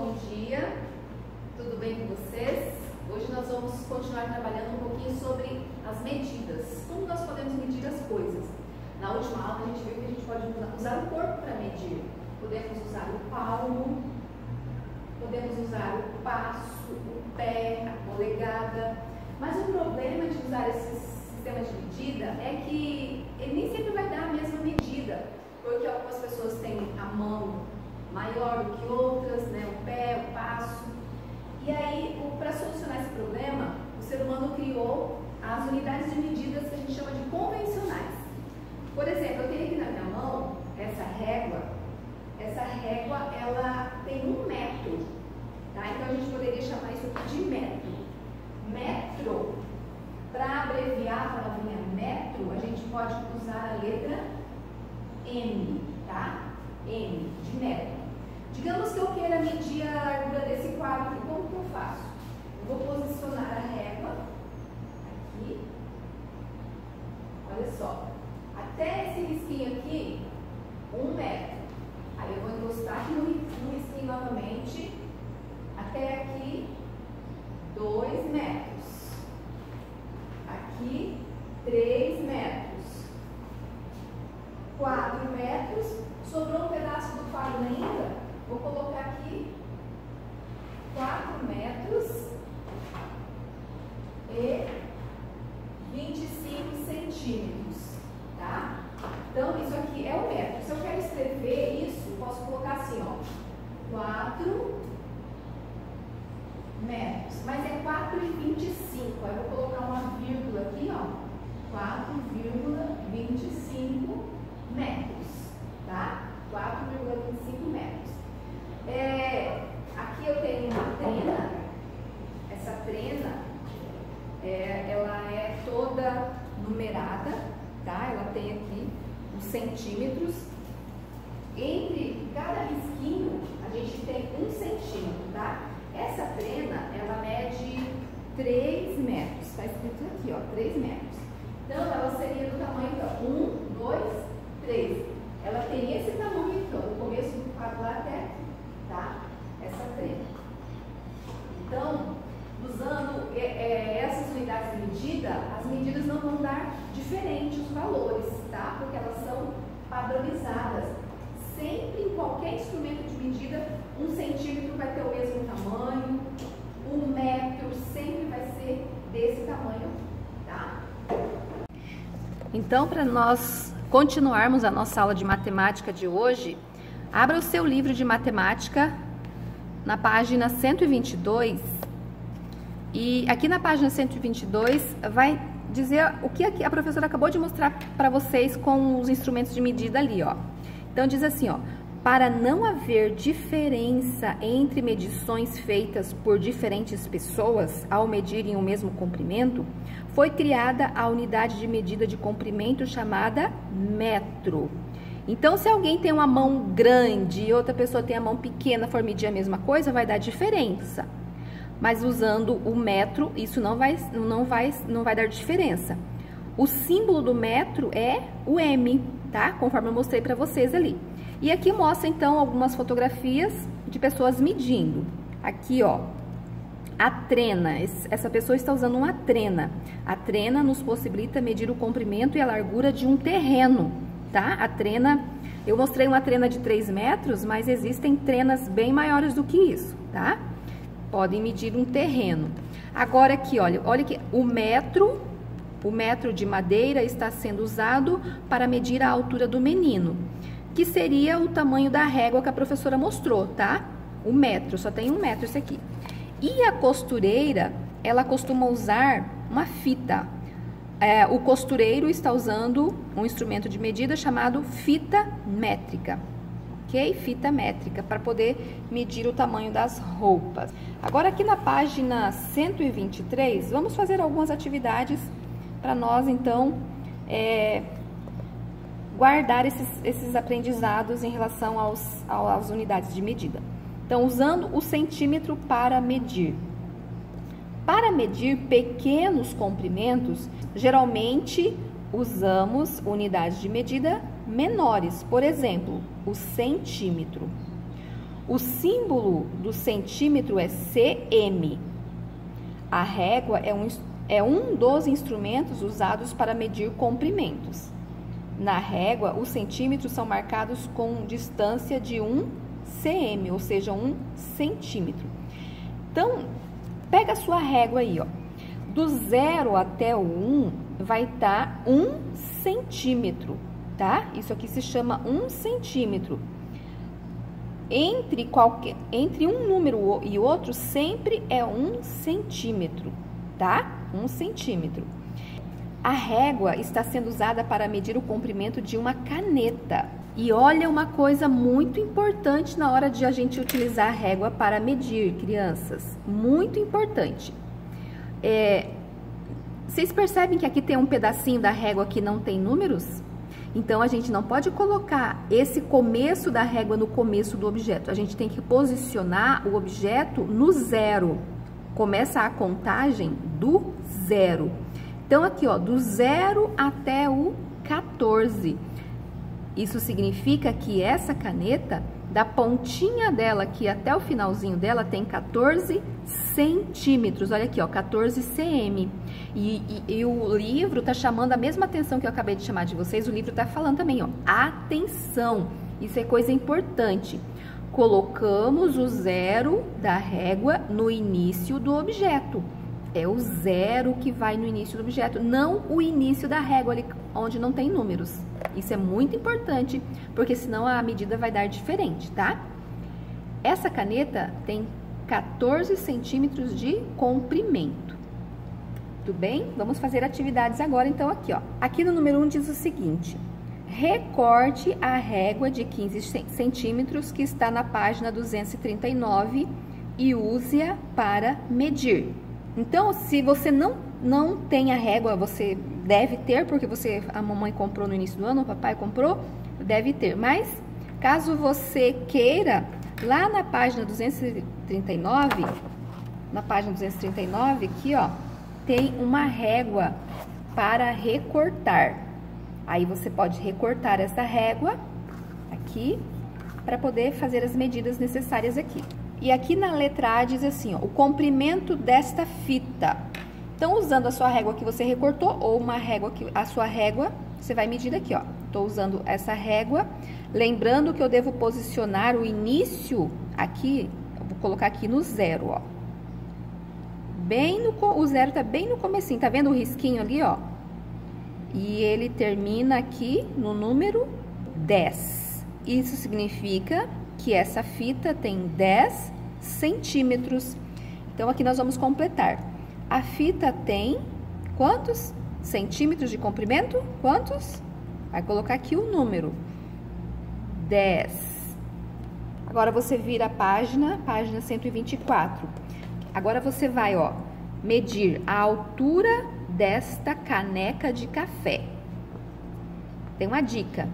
Bom dia, tudo bem com vocês? Hoje nós vamos continuar trabalhando um pouquinho sobre as medidas, como nós podemos medir as coisas. Na última aula a gente viu que a gente pode usar o corpo para medir. Podemos usar o palmo, podemos usar o passo, o pé, a polegada. Mas o problema de usar esse sistema de medida é que ele nem sempre vai dar a mesma medida, porque algumas pessoas têm a mão maior do que outras, né? O pé, o passo. E aí, para solucionar esse problema, o ser humano criou as unidades de medidas que a gente chama de convencionais. Por exemplo, eu tenho aqui na minha mão essa régua. Essa régua, ela tem 1 metro, tá? Então a gente poderia chamar isso aqui de metro. Metro, para abreviar a palavrinha metro, a gente pode usar a letra M, tá? M, de metro. Digamos que eu queira medir a largura desse quadro aqui, como que eu faço? Eu vou posicionar a régua aqui, olha só, até esse risquinho aqui, 1 metro. Aí eu vou encostar aqui no risquinho novamente, até aqui, 2 metros. Aqui, 3 metros. 4 metros. Sobrou um pedaço do quadro ainda? Vou colocar aqui 4 metros e 25 centímetros, tá? Então, isso aqui é o metro. Se eu quero escrever isso, posso colocar assim, ó, 4 metros. Mas é 4,25. Aí eu vou colocar uma vírgula aqui, ó, 4,25 metros, tá? 4,25 metros. Aqui eu tenho uma trena. Essa trena, ela é toda numerada, tá? Ela tem aqui os centímetros. Entre cada risquinho, a gente tem 1 centímetro, tá? Essa trena, ela mede 3 metros. Está escrito aqui, ó, 3 metros. Então, ela seria do tamanho, ó, 1, 2, 3. Ela tem esse tamanho aqui, ó, do começo do quadro lá até aqui, tá? Essa trena. Então, usando essas unidades de medida, as medidas não vão dar diferentes os valores, tá? Porque elas são padronizadas. Sempre em qualquer instrumento de medida, 1 centímetro vai ter o mesmo tamanho, 1 metro sempre vai ser desse tamanho, tá? Então, para nós continuarmos a nossa aula de matemática de hoje, abra o seu livro de matemática na página 122 e aqui na página 122 vai dizer o que a professora acabou de mostrar para vocês com os instrumentos de medida ali, ó. Então diz assim, ó, para não haver diferença entre medições feitas por diferentes pessoas ao medirem o mesmo comprimento, foi criada a unidade de medida de comprimento chamada metro. Então, se alguém tem uma mão grande e outra pessoa tem a mão pequena, for medir a mesma coisa, vai dar diferença. Mas usando o metro, isso não vai dar diferença. O símbolo do metro é o M, tá? Conforme eu mostrei para vocês ali. E aqui mostra, então, algumas fotografias de pessoas medindo. Aqui, ó, a trena. Essa pessoa está usando uma trena. A trena nos possibilita medir o comprimento e a largura de um terreno, tá? A trena, eu mostrei uma trena de 3 metros, mas existem trenas bem maiores do que isso, tá? Podem medir um terreno. Agora aqui, olha que o metro de madeira está sendo usado para medir a altura do menino, que seria o tamanho da régua que a professora mostrou, tá? O metro, só tem 1 metro esse aqui. E a costureira, ela costuma usar uma fita. O costureiro está usando um instrumento de medida chamado fita métrica, ok? Fita métrica, para poder medir o tamanho das roupas. Agora aqui na página 123, vamos fazer algumas atividades para nós, então, guardar esses aprendizados em relação às unidades de medida. Então, usando o centímetro para medir. Para medir pequenos comprimentos, geralmente usamos unidades de medida menores, por exemplo, o centímetro. O símbolo do centímetro é cm. A régua é um dos instrumentos usados para medir comprimentos. Na régua, os centímetros são marcados com distância de 1 cm, ou seja, 1 centímetro. Então, pega a sua régua aí, ó. Do 0 até o 1 vai estar 1 centímetro, tá? Isso aqui se chama 1 centímetro. Entre um número e outro, sempre é 1 centímetro, tá? 1 centímetro. A régua está sendo usada para medir o comprimento de uma caneta. E olha uma coisa muito importante na hora de a gente utilizar a régua para medir, crianças. Muito importante. Vocês percebem que aqui tem um pedacinho da régua que não tem números? Então, a gente não pode colocar esse começo da régua no começo do objeto. A gente tem que posicionar o objeto no 0. Começa a contagem do 0. Então, aqui, ó, do 0 até o 14. Isso significa que essa caneta, da pontinha dela aqui até o finalzinho dela, tem 14 centímetros. Olha aqui, ó, 14 cm. E o livro tá chamando a mesma atenção que eu acabei de chamar de vocês. O livro tá falando também, ó, atenção. Isso é coisa importante. Colocamos o 0 da régua no início do objeto. É o 0 que vai no início do objeto, não o início da régua, ali onde não tem números. Isso é muito importante, porque senão a medida vai dar diferente, tá? Essa caneta tem 14 centímetros de comprimento. Tudo bem? Vamos fazer atividades agora, então, aqui, ó. Aqui no número 1 diz o seguinte: recorte a régua de 15 centímetros que está na página 239 e use-a para medir. Então, se você não tem a régua, você deve ter, porque a mamãe comprou no início do ano, o papai comprou, deve ter. Mas, caso você queira, lá na página 239, aqui, ó, tem uma régua para recortar. Aí, você pode recortar essa régua aqui, para poder fazer as medidas necessárias aqui. E aqui na letra A diz assim, ó, o comprimento desta fita. Então, usando a sua régua que você recortou, ou uma régua a sua régua, você vai medir aqui, ó. Tô usando essa régua, lembrando que eu devo posicionar o início aqui, eu vou colocar aqui no 0, ó. O 0 tá bem no comecinho, tá vendo o risquinho ali, ó? E ele termina aqui no número 10. Isso significa que essa fita tem 10 centímetros. Então, aqui nós vamos completar. A fita tem quantos centímetros de comprimento? Quantos? Vai colocar aqui o número. 10. Agora, você vira a página 124. Agora, você vai, ó, medir a altura desta caneca de café. Tem uma dica.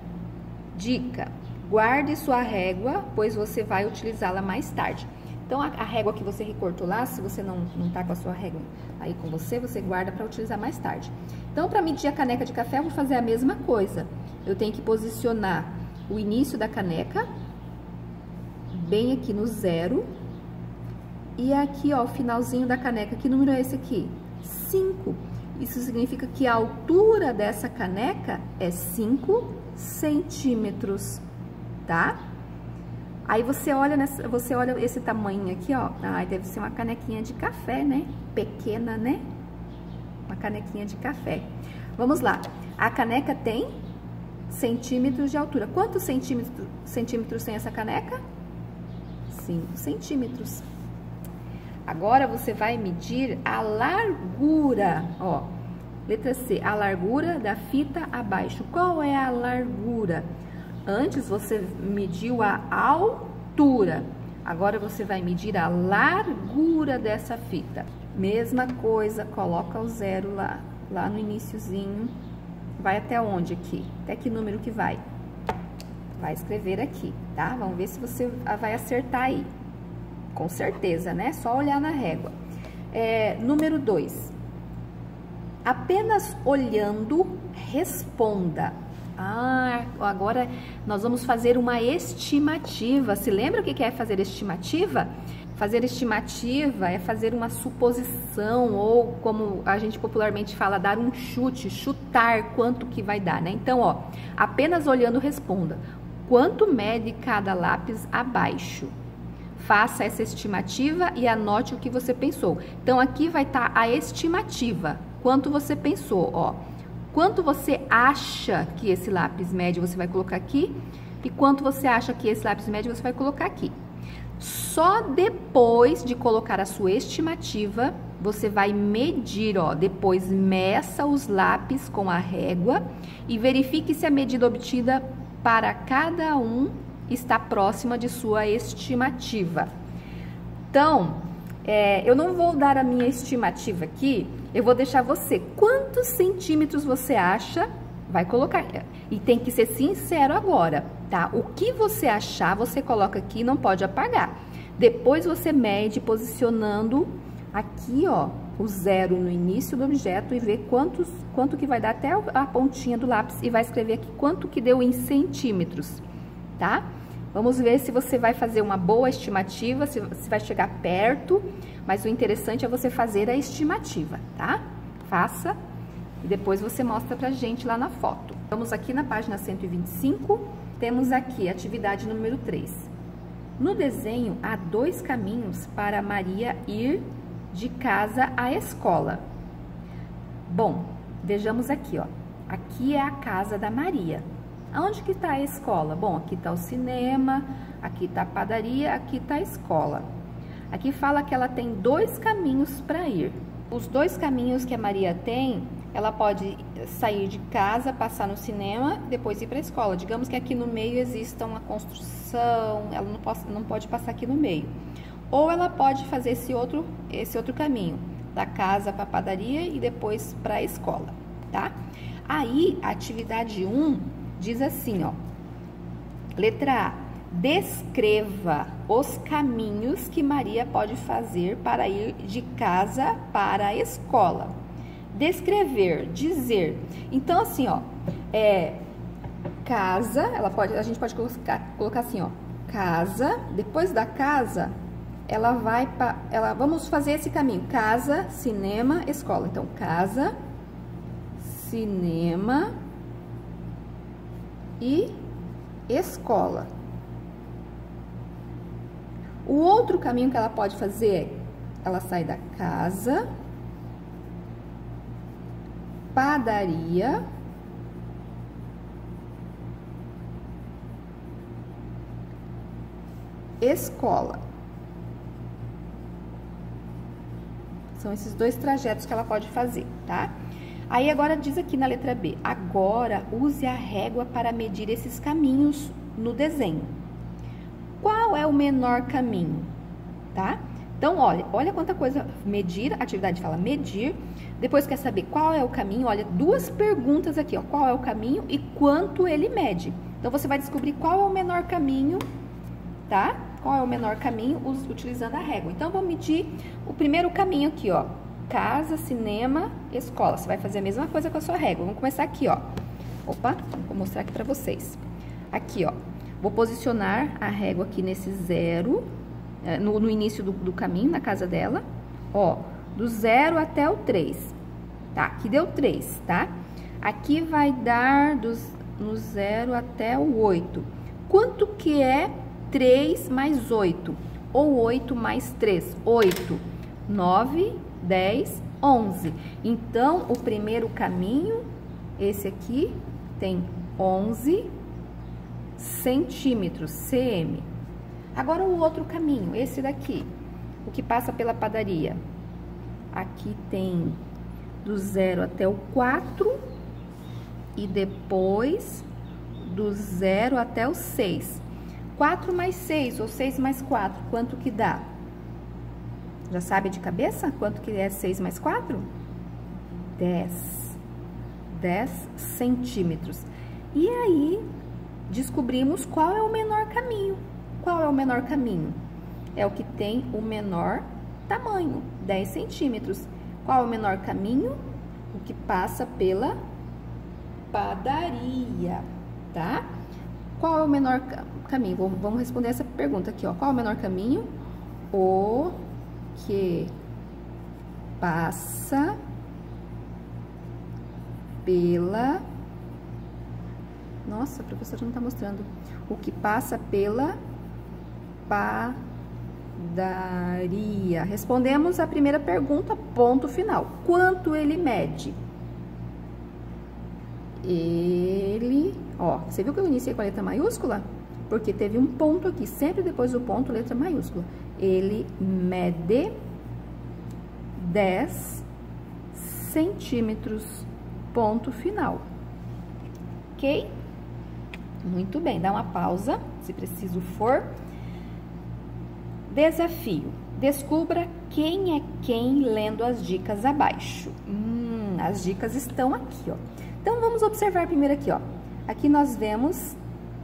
Guarde sua régua, pois você vai utilizá-la mais tarde. Então, a régua que você recortou lá, se você não tá com a sua régua aí com você guarda para utilizar mais tarde. Então, para medir a caneca de café, eu vou fazer a mesma coisa. Eu tenho que posicionar o início da caneca, bem aqui no 0. E aqui, ó, o finalzinho da caneca. Que número é esse aqui? 5. Isso significa que a altura dessa caneca é 5 centímetros. Tá? Aí você olha esse tamanho aqui, ó. Deve ser uma canequinha de café, né? Pequena, né? Uma canequinha de café. Vamos lá. A caneca tem centímetros de altura. Quantos centímetros tem essa caneca? 5 centímetros. Agora você vai medir a largura, ó. Letra C, a largura da fita abaixo. Qual é a largura? Antes você mediu a altura, agora você vai medir a largura dessa fita. Mesma coisa, coloca o 0 lá no iniciozinho. Vai até onde aqui? Até que número que vai? Vai escrever aqui, tá? Vamos ver se você vai acertar aí. Com certeza, né? Só olhar na régua. Número 2. Apenas olhando, responda. agora nós vamos fazer uma estimativa. Se lembra o que é fazer estimativa? Fazer estimativa é fazer uma suposição, ou como a gente popularmente fala, dar um chute, chutar quanto que vai dar, né? Então, ó, apenas olhando responda: quanto mede cada lápis abaixo? Faça essa estimativa e anote o que você pensou. Então, aqui vai estar a estimativa. Quanto você pensou, ó. Quanto você acha que esse lápis mede, você vai colocar aqui. E quanto você acha que esse lápis mede, você vai colocar aqui. Só depois de colocar a sua estimativa, você vai medir, ó. Depois meça os lápis com a régua e verifique se a medida obtida para cada um está próxima de sua estimativa. Então, eu não vou dar a minha estimativa aqui, eu vou deixar você. Quantos centímetros você acha? Vai colocar. E tem que ser sincero agora, tá? O que você achar, você coloca aqui, não pode apagar. Depois você mede posicionando aqui, ó, o 0 no início do objeto e vê quanto que vai dar até a pontinha do lápis e vai escrever aqui quanto que deu em centímetros, tá? Vamos ver se você vai fazer uma boa estimativa, se vai chegar perto, mas o interessante é você fazer a estimativa, tá? Faça e depois você mostra pra gente lá na foto. Vamos aqui na página 125, temos aqui a atividade número 3. No desenho, há 2 caminhos para Maria ir de casa à escola. Bom, vejamos aqui, ó. Aqui é a casa da Maria. Aonde que está a escola? Bom, aqui está o cinema, aqui está a padaria, aqui está a escola. Aqui fala que ela tem 2 caminhos para ir. Os 2 caminhos que a Maria tem, ela pode sair de casa, passar no cinema, depois ir para a escola. Digamos que aqui no meio exista uma construção, ela não pode passar aqui no meio. Ou ela pode fazer esse outro caminho, da casa para a padaria e depois para a escola, tá? Aí, a atividade 1 diz assim, ó, letra A, descreva os caminhos que Maria pode fazer para ir de casa para a escola. Descrever, dizer. Então, assim, ó, casa, a gente pode colocar assim, ó, casa, depois da casa, ela vai para, vamos fazer esse caminho, casa, cinema, escola. Então, casa, cinema e escola. O outro caminho que ela pode fazer, ela sai da casa, padaria, escola. São esses 2 trajetos que ela pode fazer, tá? Aí agora diz aqui na letra B, agora use a régua para medir esses caminhos no desenho. Qual é o menor caminho, tá? Então, olha quanta coisa, medir, a atividade fala medir, depois quer saber qual é o caminho, olha, 2 perguntas aqui, ó, qual é o caminho e quanto ele mede. Então, você vai descobrir qual é o menor caminho, tá? Qual é o menor caminho utilizando a régua. Então, vou medir o primeiro caminho aqui, ó. Casa, cinema, escola. Você vai fazer a mesma coisa com a sua régua. Vamos começar aqui, ó. Opa, vou mostrar aqui pra vocês. Aqui, ó. Vou posicionar a régua aqui nesse 0, no início do caminho, na casa dela. Ó, do 0 até o 3. Tá, aqui deu 3, tá? Aqui vai dar no 0 até o 8. Quanto que é 3 mais 8? Ou 8 mais 3? 8, 9, 10, 11. Então, o primeiro caminho, esse aqui, tem 11 centímetros, cm. Agora, o outro caminho, esse daqui, o que passa pela padaria. Aqui tem do 0 até o 4 e depois do 0 até o 6. 4 mais 6 ou 6 mais 4, quanto que dá? Já sabe de cabeça quanto que é 6 mais 4? 10. 10 centímetros. E aí, descobrimos qual é o menor caminho. Qual é o menor caminho? É o que tem o menor tamanho, 10 centímetros. Qual é o menor caminho? O que passa pela padaria, tá? Qual é o menor caminho? Vamos responder essa pergunta aqui, ó. Qual é o menor caminho? O que passa pela... Nossa, a professora não tá mostrando. O que passa pela padaria. Respondemos a primeira pergunta, ponto final. Quanto ele mede? Ele... Ó, você viu que eu iniciei com a letra maiúscula? Porque teve um ponto aqui, sempre depois do ponto, letra maiúscula. Ele mede 10 centímetros, ponto final. Ok? Muito bem, dá uma pausa, se preciso for. Desafio. Descubra quem é quem lendo as dicas abaixo. As dicas estão aqui, ó. Então, vamos observar primeiro aqui, ó. Aqui nós vemos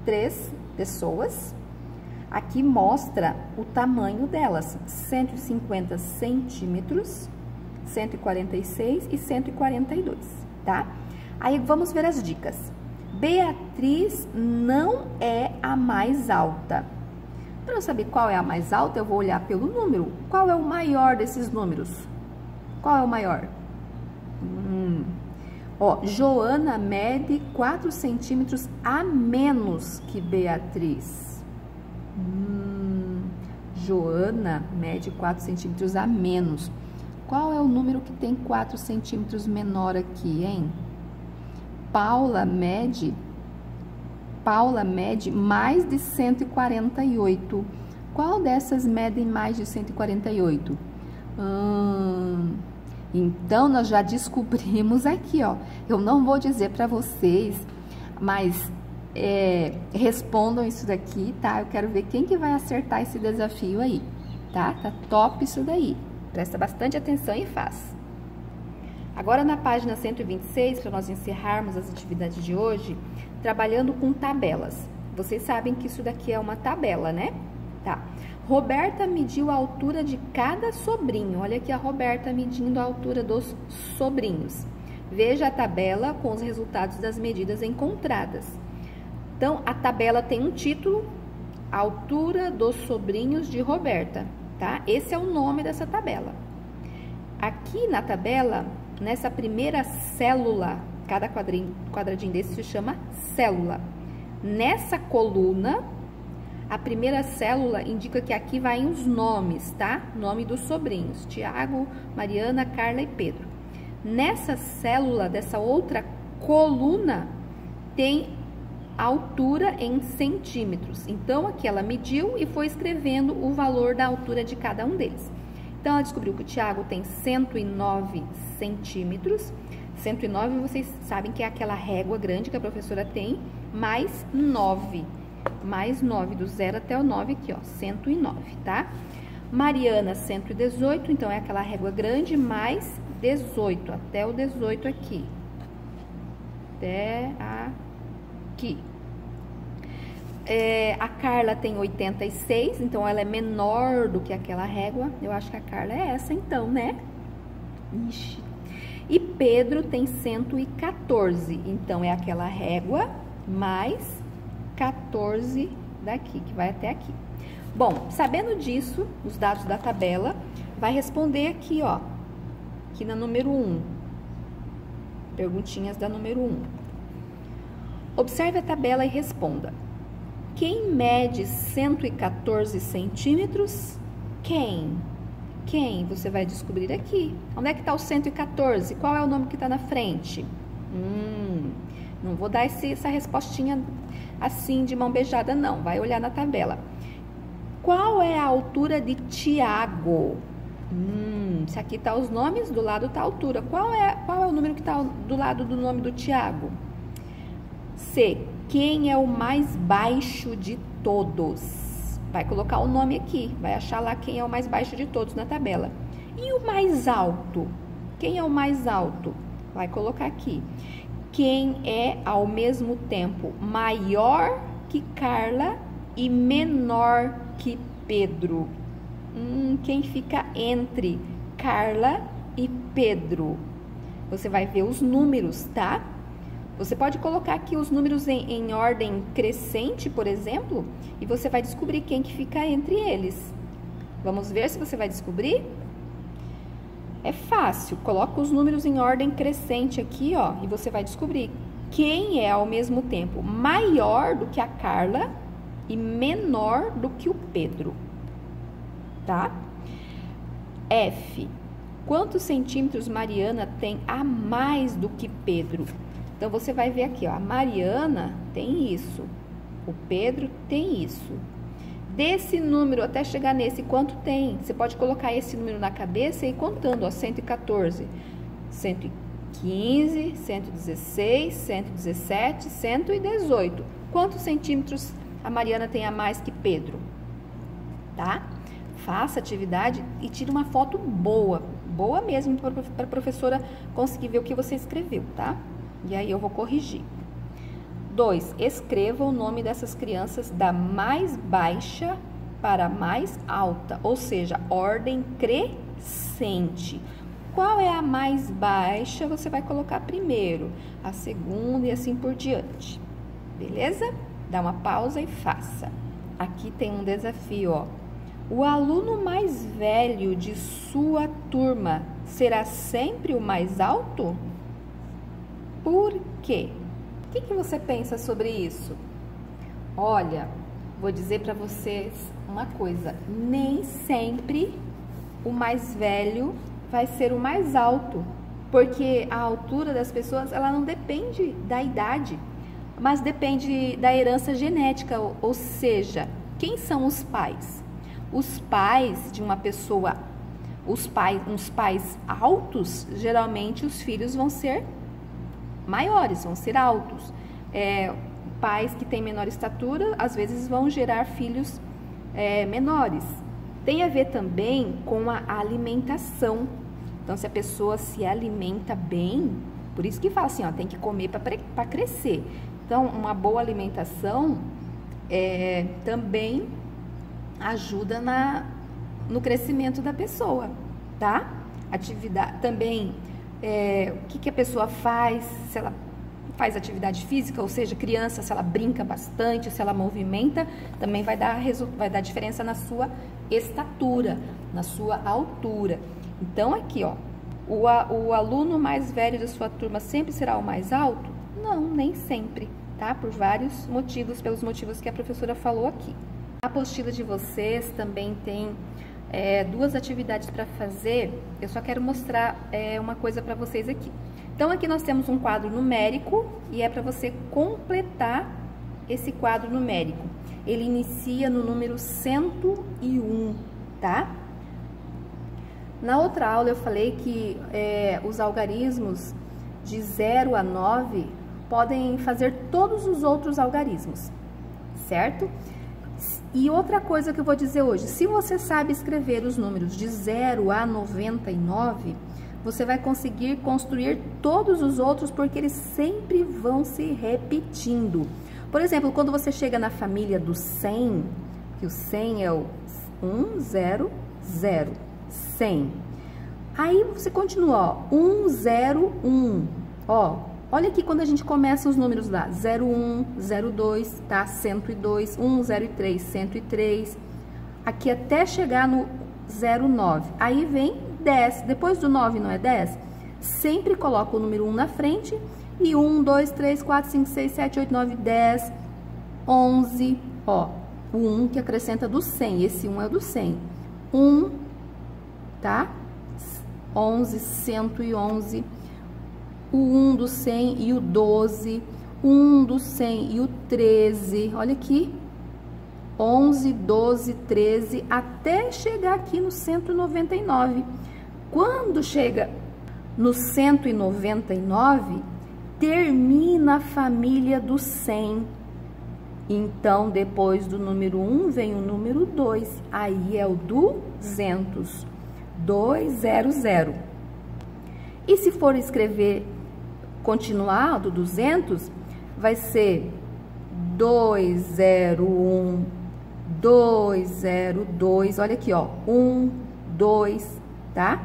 3 pessoas. Aqui mostra o tamanho delas, 150 centímetros, 146 e 142, tá? Aí, vamos ver as dicas. Beatriz não é a mais alta. Para eu saber qual é a mais alta, eu vou olhar pelo número. Qual é o maior desses números? Qual é o maior? Ó, Joana mede 4 centímetros a menos que Beatriz. Joana mede 4 centímetros a menos. Qual é o número que tem 4 centímetros menor aqui, hein? Paula mede mais de 148. Qual dessas medem mais de 148? Então, nós já descobrimos aqui, ó. Eu não vou dizer para vocês, mas respondam isso daqui, tá? Eu quero ver quem que vai acertar esse desafio aí, tá? Tá top isso daí. Presta bastante atenção e faz. Agora, na página 126, para nós encerrarmos as atividades de hoje, trabalhando com tabelas. Vocês sabem que isso daqui é uma tabela, né? Tá. Roberta mediu a altura de cada sobrinho. Olha aqui a Roberta medindo a altura dos sobrinhos. Veja a tabela com os resultados das medidas encontradas. Então, a tabela tem um título, Altura dos Sobrinhos de Roberta, tá? Esse é o nome dessa tabela. Aqui na tabela, nessa primeira célula, cada quadradinho desse se chama célula. Nessa coluna, a primeira célula indica que aqui vai os nomes, tá? Nome dos sobrinhos, Tiago, Mariana, Carla e Pedro. Nessa célula, dessa outra coluna, tem a altura em centímetros. Então, aqui ela mediu e foi escrevendo o valor da altura de cada um deles. Então, ela descobriu que o Tiago tem 109 centímetros. 109, vocês sabem que é aquela régua grande que a professora tem, mais 9. Mais 9, do 0 até o 9 aqui, ó, 109, tá? Mariana, 118, então é aquela régua grande, mais 18, até o 18 aqui. Até aqui. A Carla tem 86, então ela é menor do que aquela régua. Eu acho que a Carla é essa, então, né? Ixi. E Pedro tem 114, então é aquela régua mais 14 daqui, que vai até aqui. Bom, sabendo disso, os dados da tabela, vai responder aqui, ó, aqui na número 1. Perguntinhas da número 1. Observe a tabela e responda. Quem mede 114 centímetros? Quem? Quem? Você vai descobrir aqui. Onde é que está o 114? Qual é o nome que está na frente? Não vou dar essa respostinha assim de mão beijada, não. Vai olhar na tabela. Qual é a altura de Tiago? Se aqui tá os nomes, do lado tá a altura. Qual é o número que tá do lado do nome do Tiago? C. Quem é o mais baixo de todos? Vai colocar o nome aqui. Vai achar lá quem é o mais baixo de todos na tabela. E o mais alto? Quem é o mais alto? Vai colocar aqui. Quem é, ao mesmo tempo, maior que Carla e menor que Pedro? Quem fica entre Carla e Pedro? Você vai ver os números, tá? Você pode colocar aqui os números em ordem crescente, por exemplo, e você vai descobrir quem que fica entre eles. Vamos ver se você vai descobrir? É fácil, coloca os números em ordem crescente aqui, ó, e você vai descobrir quem é ao mesmo tempo maior do que a Carla e menor do que o Pedro, tá? F. Quantos centímetros Mariana tem a mais do que Pedro? Então, você vai ver aqui, ó, a Mariana tem isso, o Pedro tem isso. Desse número até chegar nesse, quanto tem? Você pode colocar esse número na cabeça e ir contando, ó, 114, 115, 116, 117, 118. Quantos centímetros a Mariana tem a mais que Pedro? Tá? Faça atividade e tire uma foto boa, boa mesmo, para a professora conseguir ver o que você escreveu, tá? E aí eu vou corrigir. 2. Escreva o nome dessas crianças da mais baixa para a mais alta, ou seja, ordem crescente. Qual é a mais baixa? Você vai colocar primeiro, a segunda e assim por diante. Beleza? Dá uma pausa e faça. Aqui tem um desafio, ó. O aluno mais velho de sua turma será sempre o mais alto? Por quê? O que você pensa sobre isso? Olha, vou dizer para vocês uma coisa. Nem sempre o mais velho vai ser o mais alto. Porque a altura das pessoas, ela não depende da idade, mas depende da herança genética. Ou seja, quem são os pais? Os pais de uma pessoa, uns pais altos, geralmente os filhos vão ser maiores, vão ser altos. Pais que têm menor estatura, às vezes vão gerar filhos menores. Tem a ver também com a alimentação. Então, se a pessoa se alimenta bem, por isso que fala assim, ó, tem que comer para crescer. Então, uma boa alimentação também ajuda no crescimento da pessoa, tá? Atividade também. O que a pessoa faz, se ela faz atividade física, ou seja, criança, se ela brinca bastante, se ela movimenta, também vai dar diferença na sua estatura, na sua altura. Então, aqui, ó, o aluno mais velho da sua turma sempre será o mais alto? Não, nem sempre, tá? Por vários motivos, pelos motivos que a professora falou aqui. A apostila de vocês também tem duas atividades para fazer. Eu só quero mostrar uma coisa para vocês aqui. Então, aqui nós temos um quadro numérico e é para você completar esse quadro numérico. Ele inicia no número 101, tá? Na outra aula eu falei que os algarismos de 0 a 9 podem fazer todos os outros algarismos, certo? E outra coisa que eu vou dizer hoje, se você sabe escrever os números de 0 a 99, você vai conseguir construir todos os outros porque eles sempre vão se repetindo. Por exemplo, quando você chega na família do 100, que o 100 é o 1, 0, 0, 100. Aí você continua, ó, 1, 0, 1, ó. Olha aqui quando a gente começa os números lá, 01, 02, tá? 102, 103, 103, aqui até chegar no 09. Aí vem 10, depois do 9 não é 10? Sempre coloca o número 1 na frente e 1, 2, 3, 4, 5, 6, 7, 8, 9, 10, 11, ó. O 1 que acrescenta do 100, esse 1 é o do 100. 1, tá? 11, 111. O 1 do 100 e o 12, o 1 do 100 e o 13, olha aqui, 11, 12, 13, até chegar aqui no 199. Quando chega no 199, termina a família do 100. Então, depois do número 1 vem o número 2, aí é o 200, 200. E se for escrever continuar do 200, vai ser 201, 202, olha aqui, ó, 1, 2, tá?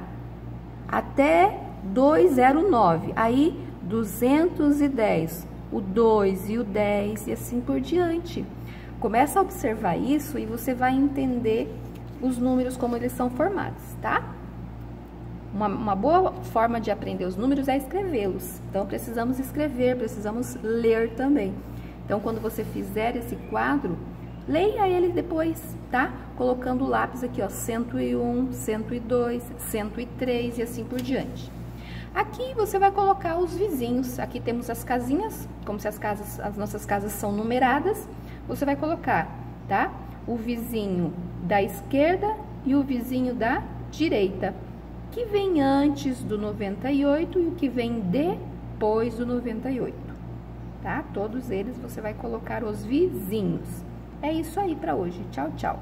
Até 209, aí 210, o 2 e o 10 e assim por diante. Começa a observar isso e você vai entender os números como eles são formados, tá? Uma boa forma de aprender os números é escrevê-los. Então, precisamos escrever, precisamos ler também. Então, quando você fizer esse quadro, leia ele depois, tá? Colocando o lápis aqui, ó, 101, 102, 103 e assim por diante. Aqui você vai colocar os vizinhos. Aqui temos as casinhas, como se as nossas casas são numeradas. Você vai colocar, tá? O vizinho da esquerda e o vizinho da direita, que vem antes do 98 e o que vem depois do 98, tá? Todos eles você vai colocar os vizinhos. É isso aí para hoje. Tchau, tchau.